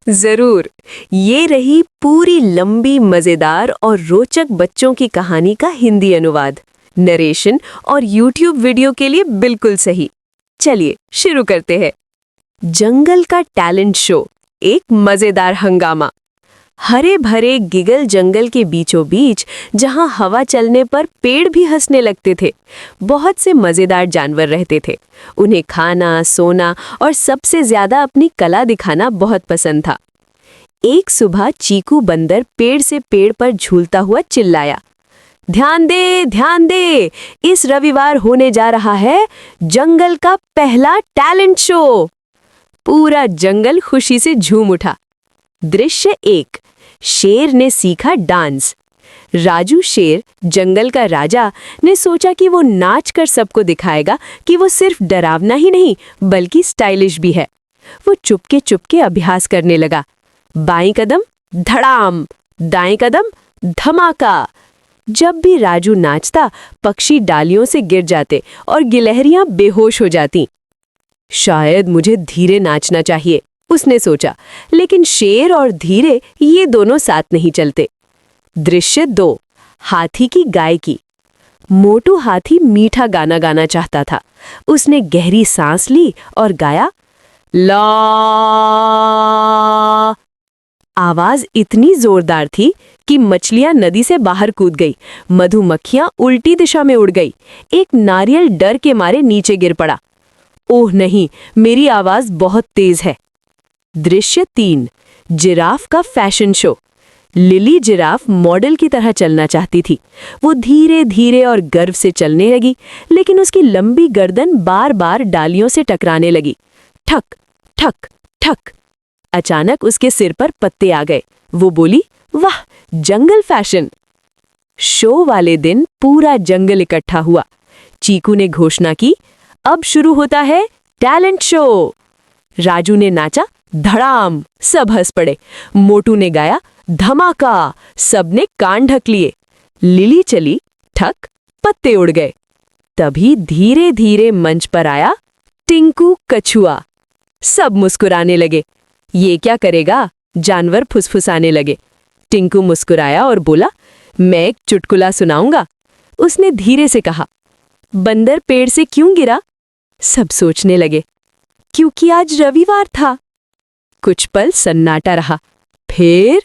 जरूर। ये रही पूरी लंबी मजेदार और रोचक बच्चों की कहानी का हिंदी अनुवाद। नरेशन और YouTube वीडियो के लिए बिल्कुल सही। चलिए शुरू करते हैं। जंगल का टैलेंट शो, एक मजेदार हंगामा। हरे भरे गिगल जंगल के बीचों बीच, जहां हवा चलने पर पेड़ भी हंसने लगते थे, बहुत से मजेदार जानवर रहते थे। उन्हें खाना, सोना और सबसे ज्यादा अपनी कला दिखाना बहुत पसंद था। एक सुबह चीकू बंदर पेड़ से पेड़ पर झूलता हुआ चिल्लाया, ध्यान दे, ध्यान दे, इस रविवार होने जा रहा है जंगल का पहला टैलेंट शो। पूरा जंगल खुशी से झूम उठा। दृश्य 1, शेर ने सीखा डांस। राजू शेर, जंगल का राजा, ने सोचा कि वो नाच कर सबको दिखाएगा कि वो सिर्फ डरावना ही नहीं बल्कि स्टाइलिश भी है। वो चुपके चुपके अभ्यास करने लगा। बाईं कदम धड़ाम, दाएं कदम धमाका। जब भी राजू नाचता, पक्षी डालियों से गिर जाते और गिलहरियां बेहोश हो जातीं। शायद मुझे धीरे नाचना चाहिए, उसने सोचा, लेकिन शेर और धीरे ये दोनों साथ नहीं चलते। दृश्य 2, हाथी की गायकी। मोटू हाथी मीठा गाना गाना चाहता था। उसने गहरी सांस ली और गाया, ला। आवाज इतनी जोरदार थी कि मछलियां नदी से बाहर कूद गई, मधुमक्खियां उल्टी दिशा में उड़ गई। एक नारियल डर के मारे नीचे गिर पड़ा। ओह नहीं, मेरी आवाज बहुत तेज है। दृश्य 3, जिराफ का fashion show. Lily giraffe model की तरह चलना चाहती थी। वो धीरे धीरे और गर्व से चलने लगी, लेकिन उसकी लंबी गर्दन बार बार डालियों से टकराने लगी। ठक ठक ठक। अचानक उसके सिर पर पत्ते आ गए। वो बोली, वाह, जंगल फैशन। शो वाले दिन पूरा जंगल इकट्ठा हुआ। चीकू ने घोषणा की, अब शुरू होता है टैलेंट शो। राजू ने नाचा, धड़ाम, सब हंस पड़े। मोटू ने गाया, धमाका, सबने कान ढक लिए। लिली चली, ठक, पत्ते उड़ गए। तभी धीरे धीरे मंच पर आया टिंकू कछुआ। सब मुस्कुराने लगे। ये क्या करेगा? जानवर फुसफुसाने लगे। टिंकू मुस्कुराया और बोला, मैं एक चुटकुला सुनाऊंगा। उसने धीरे से कहा, बंदर पेड़ से क्यों गिरा? सब सोचने लगे, क्योंकि आज रविवार था। कुछ पल सन्नाटा रहा। फिर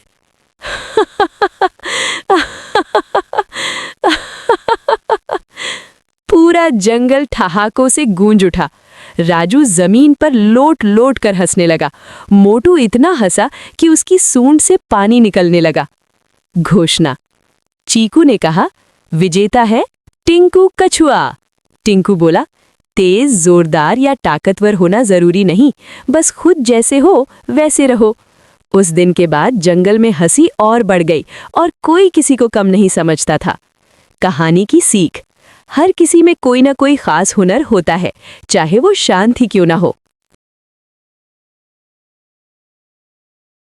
पूरा जंगल ठहाकों से गूंज उठा। राजू जमीन पर लोट लोट कर हंसने लगा। मोटू इतना हंसा कि उसकी सूंड से पानी निकलने लगा। घोषणा, चीकू ने कहा, विजेता है टिंकू कछुआ। टिंकू बोला, तेज, जोरदार या ताकतवर होना जरूरी नहीं, बस खुद जैसे हो वैसे रहो। उस दिन के बाद जंगल में हंसी और बढ़ गई और कोई किसी को कम नहीं समझता था। कहानी की सीख, हर किसी में कोई ना कोई खास हुनर होता है, चाहे वो शांत ही क्यों ना हो।